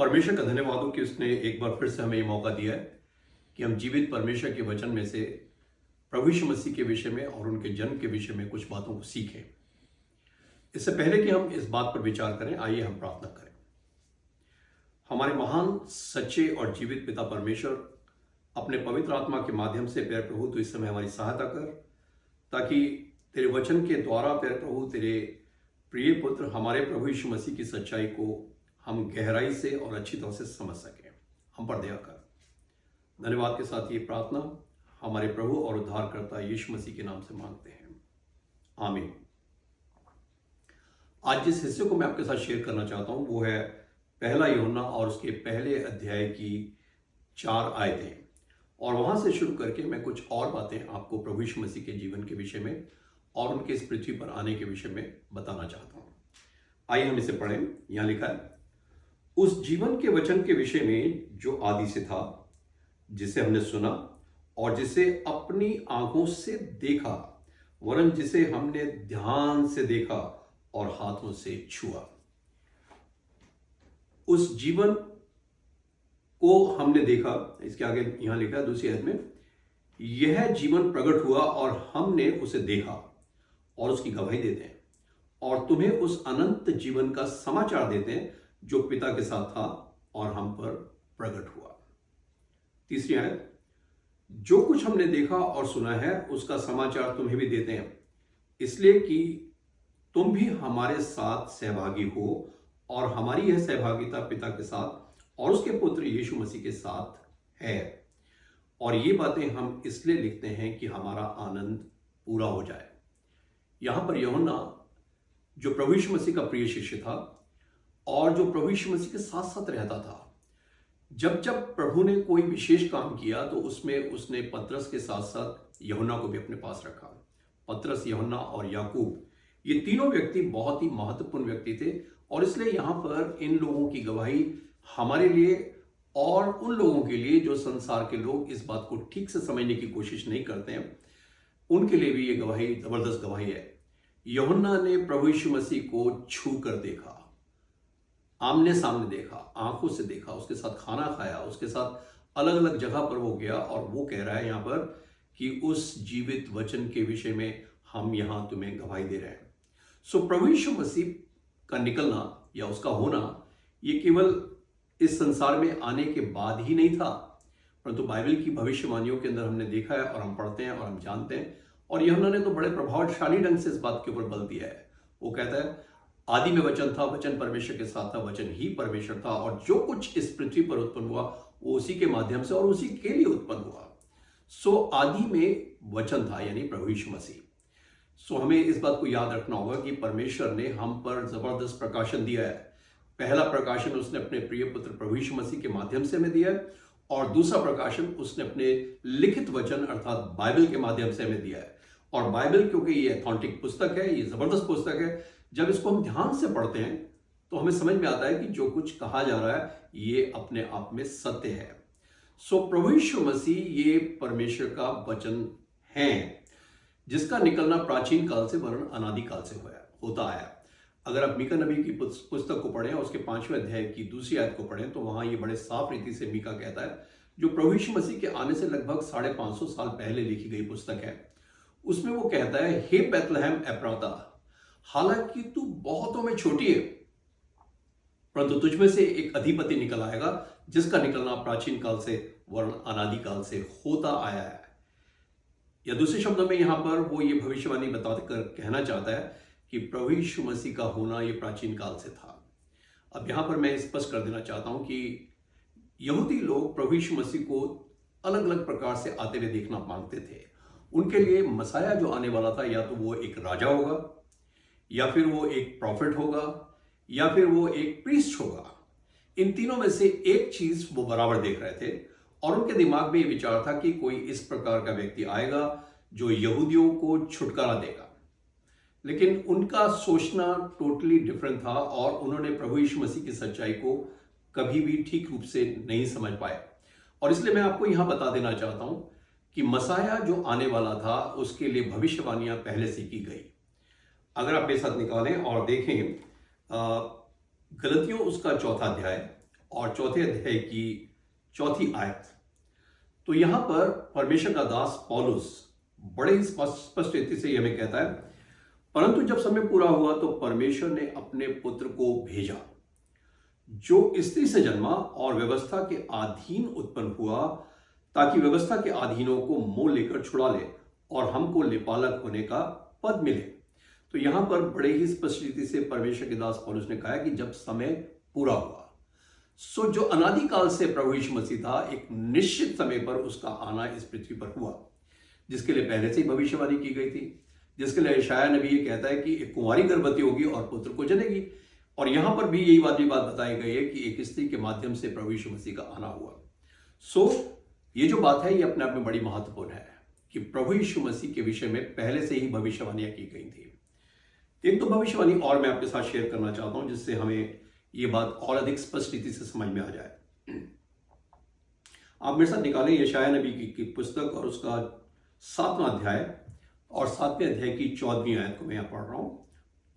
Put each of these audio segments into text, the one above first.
परमेश्वर का धन्यवाद हो कि उसने एक बार फिर से हमें ये मौका दिया है कि हम जीवित परमेश्वर के वचन में से प्रभु यीशु मसीह के विषय में और उनके जन्म के विषय में कुछ बातों को सीखें। इससे पहले कि हम इस बात पर विचार करें, आइए हम प्रार्थना करें। हमारे महान, सच्चे और जीवित पिता परमेश्वर, अपने पवित्र आत्मा के माध्यम से प्यारे प्रभु तो इस समय हमारी सहायता कर, ताकि तेरे वचन के द्वारा प्यारे प्रभु तेरे प्रिय पुत्र हमारे प्रभु यीशु मसीह की सच्चाई को हम गहराई से और अच्छी तरह से समझ सकें। हम पर दया कर। धन्यवाद के साथ ये प्रार्थना हमारे प्रभु और उद्धारकर्ता यीशु मसीह के नाम से मांगते हैं, आमीन। आज जिस हिस्से को मैं आपके साथ शेयर करना चाहता हूं वो है पहला यूहन्ना और उसके पहले अध्याय की 4 आयतें, और वहां से शुरू करके मैं कुछ और बातें आपको प्रभु यीशु मसीह के जीवन के विषय में और उनके इस पृथ्वी पर आने के विषय में बताना चाहता हूं। आइए हम इसे पढ़ें। यहां लिखा है, उस जीवन के वचन के विषय में जो आदि से था, जिसे हमने सुना और जिसे अपनी आंखों से देखा, वरन जिसे हमने ध्यान से देखा और हाथों से छुआ। उस जीवन को हमने देखा, इसके आगे यहां लिखा है दूसरी आयत में, यह जीवन प्रकट हुआ और हमने उसे देखा और उसकी गवाही देते हैं और तुम्हें उस अनंत जीवन का समाचार देते हैं जो पिता के साथ था और हम पर प्रकट हुआ। तीसरी आयत, जो कुछ हमने देखा और सुना है उसका समाचार तुम्हें भी देते हैं, इसलिए कि तुम भी हमारे साथ सहभागी हो और हमारी यह सहभागिता पिता के साथ और उसके पुत्र यीशु मसीह के साथ है। और ये बातें हम इसलिए लिखते हैं कि हमारा आनंद पूरा हो जाए। यहां पर यूहन्ना, जो प्रभु यीशु मसीह का प्रिय शिष्य था और जो प्रभु यीशु मसीह के साथ साथ रहता था, जब जब प्रभु ने कोई विशेष काम किया तो उसमें उसने पतरस के साथ साथ यूहन्ना को भी अपने पास रखा। पतरस, यूहन्ना और याकूब, ये तीनों व्यक्ति बहुत ही महत्वपूर्ण व्यक्ति थे, और इसलिए यहां पर इन लोगों की गवाही हमारे लिए और उन लोगों के लिए जो संसार के लोग इस बात को ठीक से समझने की कोशिश नहीं करते हैं, उनके लिए भी ये गवाही जबरदस्त गवाही है। यूहन्ना ने प्रभु यीशु मसीह को छू कर देखा, आमने सामने देखा, आंखों से देखा, उसके साथ खाना खाया, उसके साथ अलग अलग जगह पर वो गया, और वो कह रहा है यहां पर कि उस जीवित वचन के विषय में हम यहां तुम्हें गवाही दे रहे हैं। सो प्रभु यीशु मसीह का निकलना या उसका होना ये केवल इस संसार में आने के बाद ही नहीं था, परंतु बाइबल की भविष्यवाणियों के अंदर हमने देखा है और हम पढ़ते हैं और हम जानते हैं। और यूहन्ना ने तो बड़े प्रभावशाली ढंग से इस बात के ऊपर बल दिया है। वो कहता है, आदि में वचन था, वचन परमेश्वर के साथ था, वचन ही परमेश्वर था, और जो कुछ इस पृथ्वी पर उत्पन्न हुआ वो उसी के माध्यम से और उसी के लिए उत्पन्न हुआ। सो आदि में वचन था, यानी प्रभु यीशु मसीह। सो हमें इस बात को याद रखना होगा कि परमेश्वर ने हम पर जबरदस्त प्रकाशन दिया है। पहला प्रकाशन उसने अपने प्रिय पुत्र प्रभु यीशु मसीह के माध्यम से हमें दिया है, और दूसरा प्रकाशन उसने अपने लिखित वचन अर्थात बाइबल के माध्यम से हमें दिया है। और बाइबल, क्योंकि ये ऑथेंटिक पुस्तक है, ये जबरदस्त पुस्तक है, जब इसको हम ध्यान से पढ़ते हैं तो हमें समझ में आता है कि जो कुछ कहा जा रहा है ये अपने आप में सत्य है। सो प्रभु यीशु मसीह ये परमेश्वर का वचन है, जिसका निकलना प्राचीन काल से वरन अनादि काल से होता आया। अगर आप मीका नबी की पुस्तक को पढ़ें, उसके 5वें अध्याय की दूसरी आयत को पढ़ें, तो वहां ये बड़े साफ रीति से मीका कहता है, जो प्रभु यीशु मसीह के आने से लगभग 550 साल पहले लिखी गई पुस्तक है, उसमें वो कहता है, हे बैतलहम एफ्राता, हालांकि तू बहुतों में छोटी है, परंतु तुझमें से एक अधिपति निकल आएगा, जिसका निकलना प्राचीन काल से वरन अनादि काल से होता आया है। या दूसरे शब्दों में यहां पर वो ये भविष्यवाणी बताकर कहना चाहता है कि प्रभु यीशु मसीह का होना ये प्राचीन काल से था। अब यहां पर मैं स्पष्ट कर देना चाहता हूं कि यहूदी लोग प्रभु यीशु मसीह को अलग अलग प्रकार से आते हुए देखना मांगते थे। उनके लिए मसाया जो आने वाला था, या तो वो एक राजा होगा, या फिर वो एक प्रॉफिट होगा, या फिर वो एक प्रीस्ट होगा। इन तीनों में से एक चीज वो बराबर देख रहे थे, और उनके दिमाग में ये विचार था कि कोई इस प्रकार का व्यक्ति आएगा जो यहूदियों को छुटकारा देगा। लेकिन उनका सोचना टोटली डिफरेंट था, और उन्होंने प्रभु यीशु मसीह की सच्चाई को कभी भी ठीक रूप से नहीं समझ पाए। और इसलिए मैं आपको यहां बता देना चाहता हूं कि मसाया जो आने वाला था उसके लिए भविष्यवाणियां पहले से की गई। अगर आप मेरे साथ निकालें और देखें गलतियों उसका 4था अध्याय और चौथे अध्याय की 4 आयत। तो यहां पर परमेश्वर का दास पौलुस बड़े ही स्पष्ट रीति से हमें कहता है, परंतु जब समय पूरा हुआ तो परमेश्वर ने अपने पुत्र को भेजा, जो स्त्री से जन्मा और व्यवस्था के अधीन उत्पन्न हुआ, ताकि व्यवस्था के अधीनों को मोल लेकर छुड़ा ले और हमको लेपालक होने का पद मिले। तो यहां पर बड़े ही स्पष्ट रीति से परमेश्वर के दास पौलुस ने कहा कि जब समय पूरा हुआ, सो जो अनादिकाल से प्रभु यीशु मसीह था, एक निश्चित समय पर उसका आना इस पृथ्वी पर हुआ, जिसके लिए पहले से ही भविष्यवाणी की गई थी, जिसके लिए यशायाह नबी ये कहता है कि एक कुंवारी गर्भवती होगी और पुत्र को जनेगी। और यहां पर भी यही बात बताई गई है कि एक स्त्री के माध्यम से प्रभु यीशु मसीह का आना हुआ। सो ये जो बात है ये अपने आप में बड़ी महत्वपूर्ण है कि प्रभु यीशु मसीह के विषय में पहले से ही भविष्यवाणियां की गई थी। एक तो भविष्यवाणी और मैं आपके साथ शेयर करना चाहता हूं, जिससे हमें ये बात और अधिक स्पष्ट रीति से समझ में आ जाए। आप मेरे साथ निकालें यशायाह नबी की पुस्तक और उसका 7वां अध्याय और 7वें अध्याय की 14वीं आयत को मैं यहां पढ़ रहा हूं।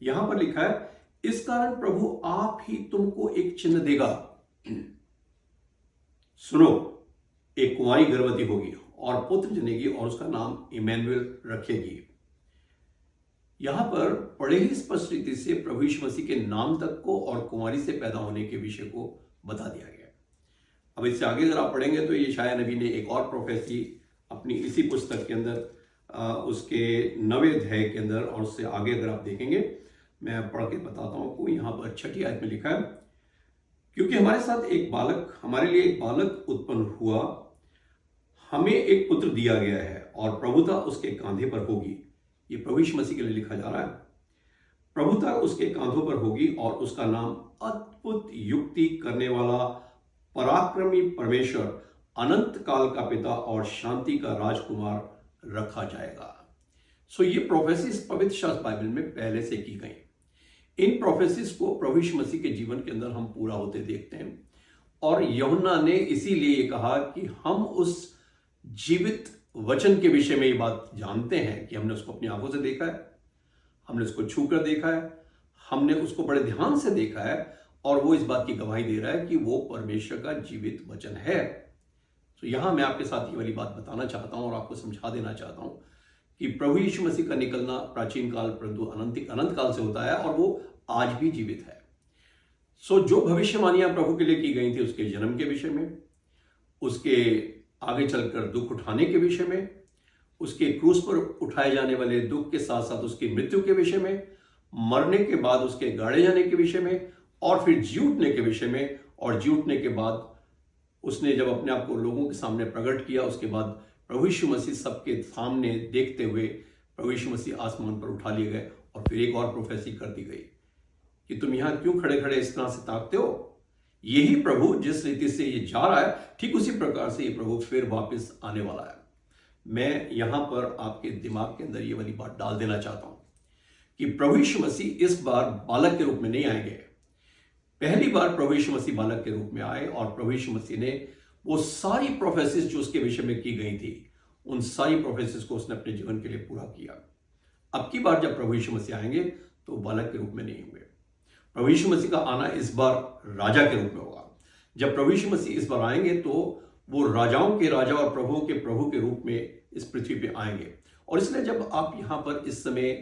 यहां पर लिखा है, इस कारण प्रभु आप ही तुमको एक चिन्ह देगा, सुनो, एक कुंवारी गर्भवती होगी और पुत्र जनेगी और उसका नाम इमैनुएल रखेगी। यहां पर बड़े ही स्पष्ट रीति से प्रभु यीशु मसीह के नाम तक को और कुंवारी से पैदा होने के विषय को बता दिया गया। अब इससे आगे अगर आप पढ़ेंगे तो यशायाह नबी ने एक और प्रोफेसी अपनी इसी पुस्तक के अंदर उसके 9वें अध्याय के अंदर, और उससे आगे अगर आप देखेंगे, मैं पढ़ के बताता हूं आपको। यहां पर 6ठी आयत में लिखा है, क्योंकि हमारे लिए एक बालक उत्पन्न हुआ, हमें एक पुत्र दिया गया है और प्रभुता उसके कांधे पर होगी। ये प्रभु यीशु मसीह के लिए लिखा जा रहा है। प्रभुता उसके कांधों पर होगी और उसका नाम अद्भुत युक्ति करने वाला, पराक्रमी परमेश्वर, अनंत काल का पिता और शांति का राजकुमार रखा जाएगा। सो ये प्रोफेसिस पवित्र शास्त्र बाइबल में पहले से की गई। इन प्रोफेसिस को प्रभु यीशु मसीह के जीवन के अंदर हम पूरा होते देखते हैं, और यूहन्ना ने इसीलिए ये कहा कि हम उस जीवित वचन के विषय में ये बात जानते हैं कि हमने उसको अपनी आंखों से देखा है, हमने उसको छू कर देखा है, हमने उसको बड़े ध्यान से देखा है, और वो इस बात की गवाही दे रहा है कि वो परमेश्वर का जीवित वचन है। तो यहां मैं आपके साथ ये वाली बात बताना चाहता हूं और आपको समझा देना चाहता हूं कि प्रभु यीशु मसीह का निकलना प्राचीन काल परंतु अनंत काल से होता है, और वो आज भी जीवित है। सो जो भविष्यवाणियां प्रभु के लिए की गई थी, उसके जन्म के विषय में, उसके आगे चलकर दुख उठाने के विषय में, उसके क्रूस पर उठाए जाने वाले दुख के साथ साथ उसकी मृत्यु के विषय में, मरने के बाद उसके गाड़े जाने के विषय में, और फिर जी उठने के विषय में, और जी उठने के बाद उसने जब अपने आप को लोगों के सामने प्रकट किया, उसके बाद प्रभु यीशु मसीह सबके सामने देखते हुए प्रभु यीशु मसीह आसमान पर उठा लिए गए। और फिर एक और प्रोफेसी कर दी गई कि तुम यहां क्यों खड़े खड़े इस तरह से ताकते हो, यही प्रभु जिस रीति से ये जा रहा है, ठीक उसी प्रकार से ये प्रभु फिर वापस आने वाला है। मैं यहां पर आपके दिमाग के अंदर ये वाली बात डाल देना चाहता हूं कि प्रभु यीशु मसीह इस बार बालक के रूप में नहीं आएंगे। पहली बार प्रभु यीशु मसीह बालक के रूप में आए, और प्रभु यीशु मसीह ने वो सारी प्रोफेसिस जो उसके विषय में की गई थी, उन सारी प्रोफेसिस को उसने अपने जीवन के लिए पूरा किया। अब की बार जब प्रभु यीशु मसीह आएंगे तो बालक के रूप में नहीं होंगे। प्रभु यीशु मसीह का आना इस बार राजा के रूप में होगा। जब प्रभु यीशु मसीह इस बार आएंगे तो वो राजाओं के राजा और प्रभुओं के प्रभु के रूप में इस पृथ्वी पे आएंगे। और इसलिए जब आप यहां पर इस समय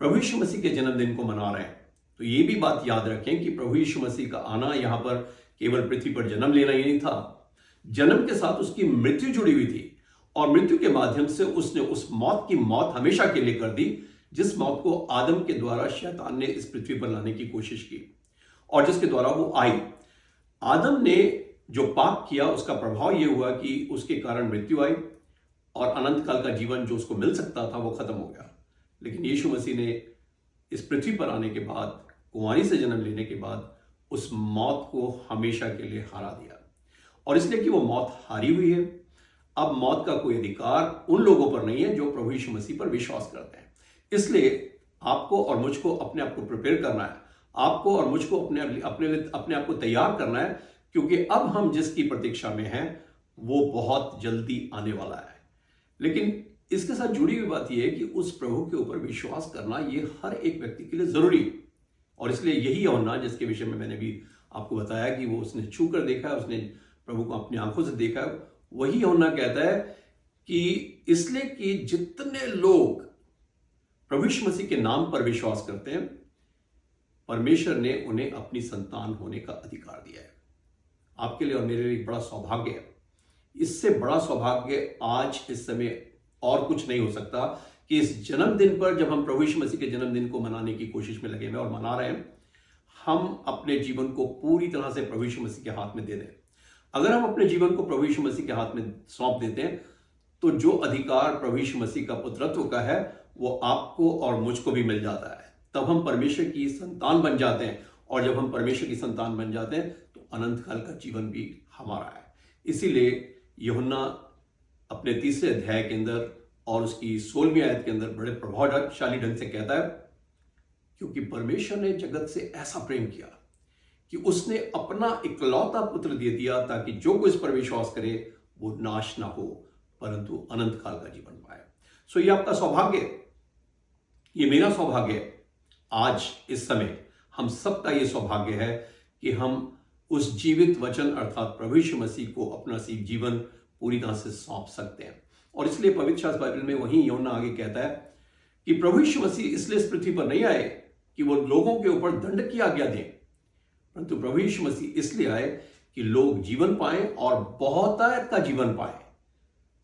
प्रभु यीशु मसीह के जन्मदिन को मना रहे हैं, तो ये भी बात याद रखें कि प्रभु यीशु मसीह का आना यहां पर केवल पृथ्वी पर जन्म लेना ही नहीं था, जन्म के साथ उसकी मृत्यु जुड़ी हुई थी, और मृत्यु के माध्यम से उसने उस मौत की मौत हमेशा के लिए कर दी, जिस मौत को आदम के द्वारा शैतान ने इस पृथ्वी पर लाने की कोशिश की, और जिसके द्वारा वो आई। आदम ने जो पाप किया उसका प्रभाव यह हुआ कि उसके कारण मृत्यु आई, और अनंत काल का जीवन जो उसको मिल सकता था वो खत्म हो गया। लेकिन यीशु मसीह ने इस पृथ्वी पर आने के बाद, कुंवारी से जन्म लेने के बाद, उस मौत को हमेशा के लिए हरा दिया। और इसलिए कि वो मौत हारी हुई है, अब मौत का कोई अधिकार उन लोगों पर नहीं है जो प्रभु यीशु मसीह पर विश्वास करते हैं। इसलिए आपको और मुझको अपने आप को प्रिपेयर करना है, आपको और मुझको अपने आप को तैयार करना है, क्योंकि अब हम जिसकी प्रतीक्षा में हैं वो बहुत जल्दी आने वाला है। लेकिन इसके साथ जुड़ी हुई बात यह है कि उस प्रभु के ऊपर विश्वास करना ये हर एक व्यक्ति के लिए जरूरी है। और इसलिए यही यूहन्ना, जिसके विषय में मैंने भी आपको बताया कि वो उसने छू कर देखा है, उसने प्रभु को अपनी आंखों से देखा है। वही यूहन्ना कहता है कि इसलिए कि जितने लोग प्रभु यीशु मसीह के नाम पर विश्वास करते हैं, परमेश्वर ने उन्हें अपनी संतान होने का अधिकार दिया है। आपके लिए और मेरे लिए बड़ा सौभाग्य है। इससे बड़ा सौभाग्य आज इस समय और कुछ नहीं हो सकता कि इस जन्मदिन पर, जब हम प्रभु यीशु मसीह के जन्मदिन को मनाने की कोशिश में लगे हुए और मना रहे हैं, हम अपने जीवन को पूरी तरह से प्रभु यीशु मसीह के हाथ में दे दें। अगर हम अपने जीवन को प्रभु यीशु मसीह के हाथ में सौंप देते हैं तो जो अधिकार प्रभु यीशु मसीह का पुत्रत्व का है वो आपको और मुझको भी मिल जाता है। तब हम परमेश्वर की संतान बन जाते हैं, और जब हम परमेश्वर की संतान बन जाते हैं तो अनंत काल का जीवन भी हमारा है। इसीलिए यूहन्ना अपने 3 अध्याय के अंदर और उसकी 16वीं आयत के अंदर बड़े प्रभावशाली ढंग से कहता है, क्योंकि परमेश्वर ने जगत से ऐसा प्रेम किया कि उसने अपना इकलौता पुत्र दे दिया, ताकि जो कोई इस पर विश्वास करे वो नाश ना हो परंतु अनंत काल का जीवन पाए। सो ये आपका सौभाग्य, ये मेरा सौभाग्य है। आज इस समय हम सबका ये सौभाग्य है कि हम उस जीवित वचन अर्थात प्रभु यीशु मसीह को अपना जीवन पूरी तरह से सौंप सकते हैं। और इसलिए पवित्र शास्त्र बाइबल में वहीं यूहन्ना आगे कहता है कि प्रभु यीशु मसीह इसलिए इस पृथ्वी पर नहीं आए कि वो लोगों के ऊपर दंड की आज्ञा दें, परंतु प्रभु यीशु मसीह इसलिए आए कि लोग जीवन पाएं और बहुतायत का जीवन पाएं।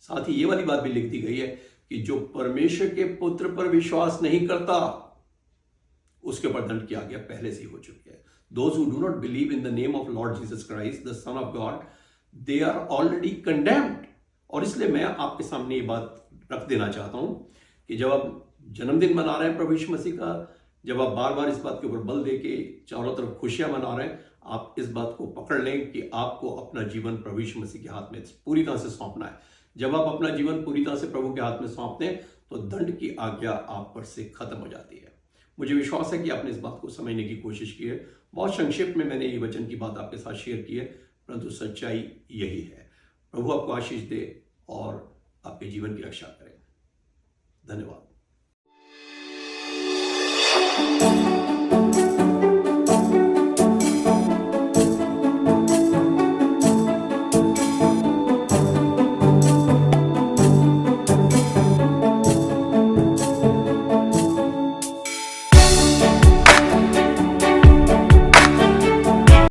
साथ ही ये वाली बात भी लिख दी गई है कि जो परमेश्वर के पुत्र पर विश्वास नहीं करता उसके ऊपर दंड की आज्ञा पहले से ही हो चुकी है। Those who do not believe in the name of Lord Jesus Christ, the Son of God, they are already condemned। और इसलिए मैं आपके सामने ये बात रख देना चाहता हूं कि जब आप जन्मदिन मना रहे हैं प्रभु यीशु मसीह का, जब आप बार बार इस बात के ऊपर बल दे के चारों तरफ खुशियां मना रहे हैं, आप इस बात को पकड़ लें कि आपको अपना जीवन प्रभु यीशु मसीह के हाथ में पूरी तरह से सौंपना है। जब आप अपना जीवन पूरी तरह से प्रभु के हाथ में सौंपते हैं तो दंड की आज्ञा आप पर से खत्म हो जाती है। मुझे विश्वास है कि आपने इस बात को समझने की कोशिश की है। बहुत संक्षेप में मैंने ये वचन की बात आपके साथ शेयर की है, परंतु सच्चाई यही है। प्रभु आपको आशीष दे और आपके जीवन की रक्षा करें। धन्यवाद।